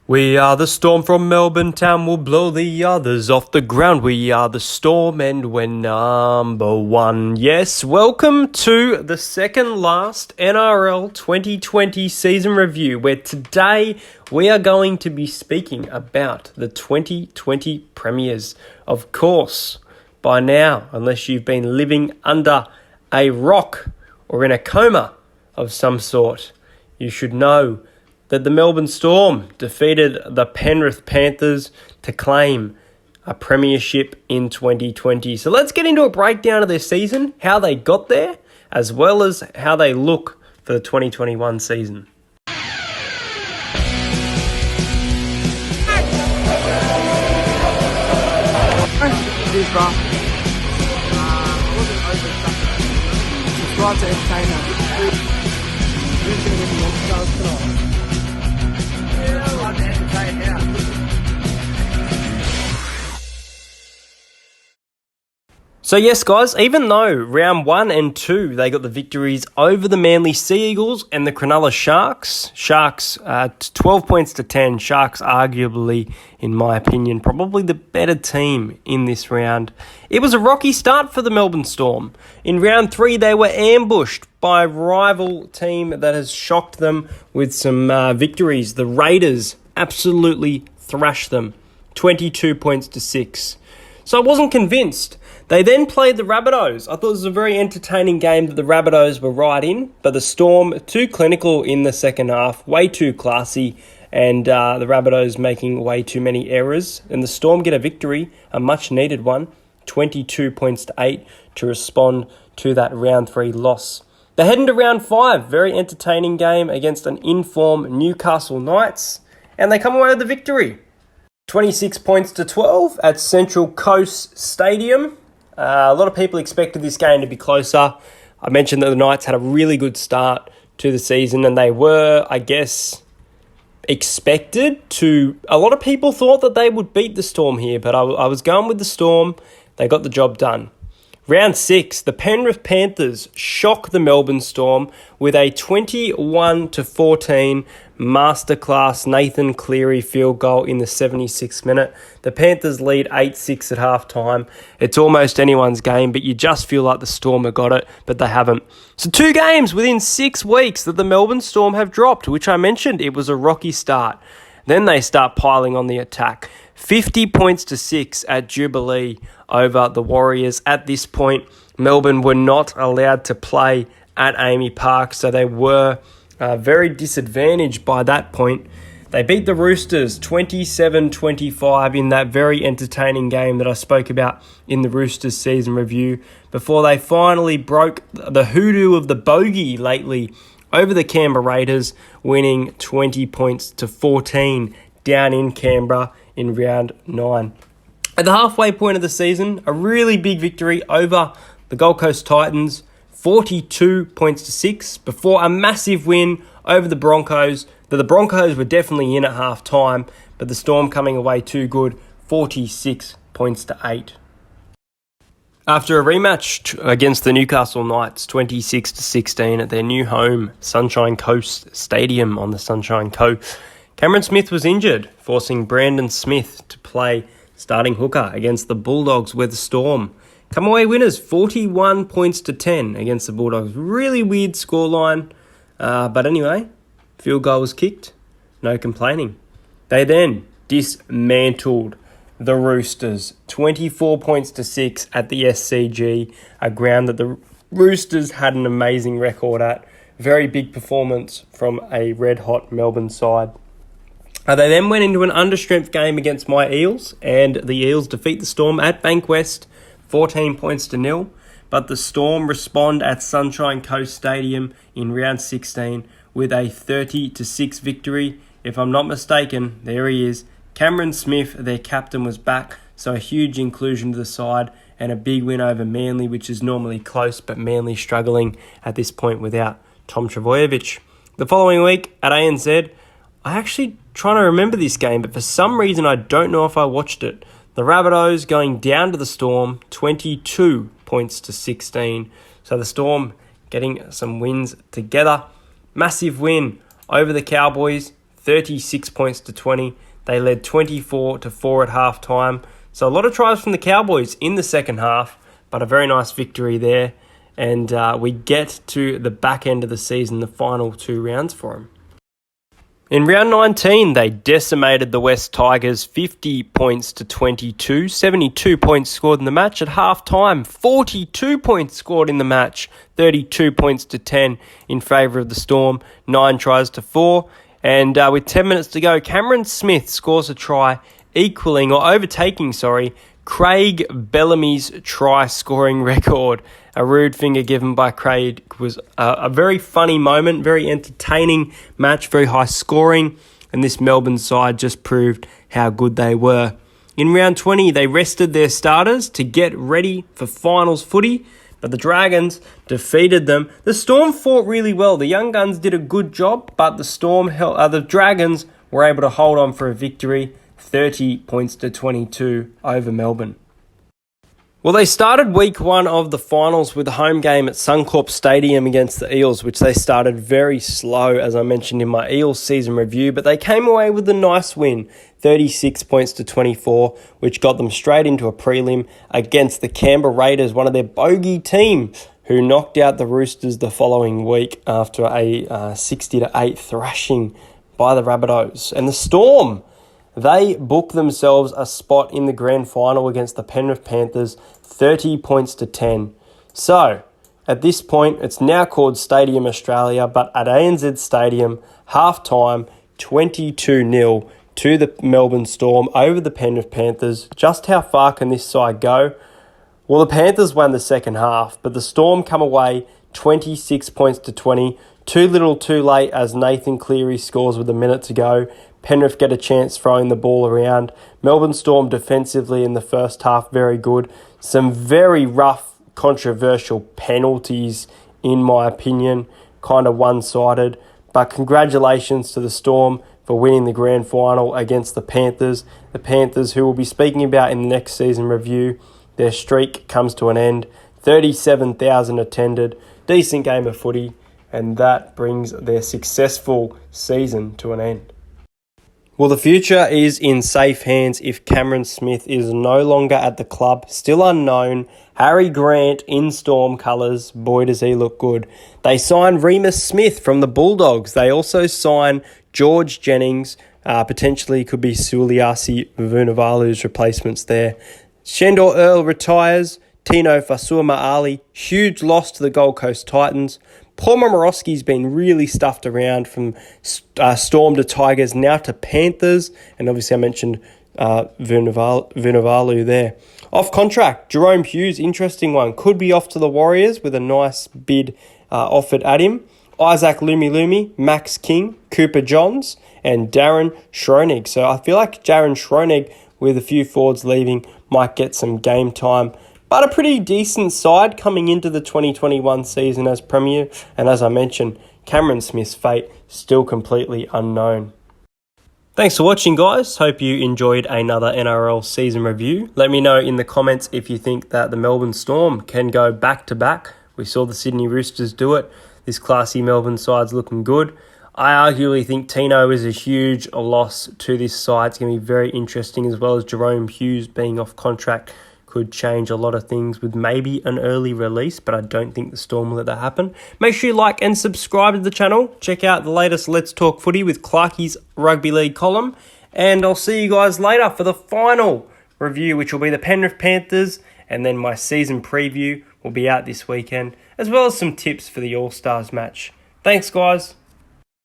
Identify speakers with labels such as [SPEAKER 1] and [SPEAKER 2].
[SPEAKER 1] We are the Storm from Melbourne town, we'll blow the others off the ground. We are the Storm and we're number one. Yes, welcome to the second last NRL 2020 season review, where today we are going to be speaking about the 2020 premiers. Of course, by now, unless you've been living under a rock or in a coma of some sort, you should know that the Melbourne Storm defeated the Penrith Panthers to claim a premiership in 2020. So let's get into a breakdown of their season, how they got there, as well as how they look for the 2021 season.
[SPEAKER 2] Subscribe to Entertainer.
[SPEAKER 1] So yes, guys, even though round 1 and 2, they got the victories over the Manly Sea Eagles and the Cronulla Sharks. Sharks 12 points to 10. Sharks arguably, in my opinion, probably the better team in this round. It was a rocky start for the Melbourne Storm. In round 3, they were ambushed by a rival team that has shocked them with some victories. The Raiders absolutely thrashed them, 22 points to 6. So I wasn't convinced. They then played the Rabbitohs. I thought it was a very entertaining game that the Rabbitohs were right in, but the Storm, too clinical in the second half, way too classy, and the Rabbitohs making way too many errors. And the Storm get a victory, a much-needed one, 22 points to 8 to respond to that round 3 loss. They head into round 5, very entertaining game against an in-form Newcastle Knights, and they come away with the victory. 26 points to 12 at Central Coast Stadium. A lot of people expected this game to be closer. I mentioned that the Knights had a really good start to the season, and they were, I guess, expected to... A lot of people thought that they would beat the Storm here, but I was going with the Storm. They got the job done. Round 6, the Penrith Panthers shock the Melbourne Storm with a 21-14 masterclass Nathan Cleary field goal in the 76th minute. The Panthers lead 8-6 at halftime. It's almost anyone's game, but you just feel like the Storm have got it, but they haven't. So 2 games within 6 weeks that the Melbourne Storm have dropped, which I mentioned it was a rocky start. Then they start piling on the attack. 50 points to 6 at Jubilee over the Warriors. At this point, Melbourne were not allowed to play at Amy Park, so they were very disadvantaged by that point. They beat the Roosters 27-25 in that very entertaining game that I spoke about in the Roosters season review, before they finally broke the hoodoo of the bogey lately over the Canberra Raiders, winning 20 points to 14 down in Canberra in round 9. At the halfway point of the season, a really big victory over the Gold Coast Titans, 42 points to 6, before a massive win over the Broncos. The Broncos were definitely in at half time, but the Storm coming away too good, 46 points to 8. After a rematch against the Newcastle Knights, 26-16 at their new home, Sunshine Coast Stadium on the Sunshine Coast, Cameron Smith was injured, forcing Brandon Smith to play starting hooker against the Bulldogs, where the Storm come away winners, 41 points to 10 against the Bulldogs. Really weird scoreline, but anyway, field goal was kicked, no complaining. They then dismantled the Roosters, 24 points to 6 at the SCG, a ground that the Roosters had an amazing record at. Very big performance from a red-hot Melbourne side. They then went into an understrength game against my Eels, and the Eels defeat the Storm at Bankwest, 14 points to 0. But the Storm respond at Sunshine Coast Stadium in round 16 with a 30-6 victory. If I'm not mistaken, there he is. Cameron Smith, their captain, was back, so a huge inclusion to the side and a big win over Manly, which is normally close, but Manly struggling at this point without Tom Trbojevic. The following week at ANZ, I actually trying to remember this game, but for some reason I don't know if I watched it. The Rabbitohs going down to the Storm, 22 points to 16. So the Storm getting some wins together. Massive win over the Cowboys, 36 points to 20. They led 24-4 at half time. So a lot of tries from the Cowboys in the second half, but a very nice victory there. And we get to the back end of the season, the final 2 rounds for them. In round 19, they decimated the West Tigers 50 points to 22, 72 points scored in the match. At half-time, 42 points scored in the match, 32 points to 10 in favour of the Storm, 9 tries to 4. And with 10 minutes to go, Cameron Smith scores a try overtaking Craig Bellamy's try-scoring record. A rude finger given by Craig was a very funny moment, very entertaining match, very high scoring, and this Melbourne side just proved how good they were. In round 20, they rested their starters to get ready for finals footy, but the Dragons defeated them. The Storm fought really well. The Young Guns did a good job, but the Dragons were able to hold on for a victory, 30 points to 22 over Melbourne. Well, they started week 1 of the finals with a home game at Suncorp Stadium against the Eels, which they started very slow, as I mentioned in my Eels season review, but they came away with a nice win, 36 points to 24, which got them straight into a prelim against the Canberra Raiders, one of their bogey team, who knocked out the Roosters the following week after a 60-8 thrashing by the Rabbitohs. And the Storm, they booked themselves a spot in the grand final against the Penrith Panthers, 30 points to 10. So, at this point, it's now called Stadium Australia, but at ANZ Stadium, half-time, 22-0 to the Melbourne Storm over the Penrith Panthers. Just how far can this side go? Well, the Panthers won the second half, but the Storm come away 26 points to 20. Too little too late as Nathan Cleary scores with a minute to go. Penrith get a chance throwing the ball around. Melbourne Storm defensively in the first half, very good. Some very rough, controversial penalties, in my opinion, kind of one-sided. But congratulations to the Storm for winning the grand final against the Panthers. The Panthers, who we'll be speaking about in the next season review, their streak comes to an end. 37,000 attended, decent game of footy, and that brings their successful season to an end. Well, the future is in safe hands if Cameron Smith is no longer at the club. Still unknown. Harry Grant in Storm colours. Boy, does he look good. They signed Remus Smith from the Bulldogs. They also signed George Jennings. Potentially could be Suliasi Vunivalu's replacements there. Shendor Earl retires. Tino Fasuama-Ali, huge loss to the Gold Coast Titans. Paul Momorowski's been really stuffed around from Storm to Tigers, now to Panthers. And obviously I mentioned Vunivalu there. Off contract, Jerome Hughes, interesting one. Could be off to the Warriors with a nice bid offered at him. Isaac Lumi, Max King, Cooper Johns, and Darren Schronig. So I feel like Darren Schronig, with a few forwards leaving, might get some game time. But a pretty decent side coming into the 2021 season as Premier. And as I mentioned, Cameron Smith's fate still completely unknown. Thanks for watching, guys. Hope you enjoyed another NRL season review. Let me know in the comments if you think that the Melbourne Storm can go back-to-back. We saw the Sydney Roosters do it. This classy Melbourne side's looking good. I arguably think Tino is a huge loss to this side. It's going to be very interesting, as well as Jerome Hughes being off contract. Could change a lot of things with maybe an early release, but I don't think the Storm will let that happen. Make sure you like and subscribe to the channel. Check out the latest Let's Talk Footy with Clarkie's Rugby League column. And I'll see you guys later for the final review, which will be the Penrith Panthers. And then my season preview will be out this weekend, as well as some tips for the All-Stars match. Thanks, guys.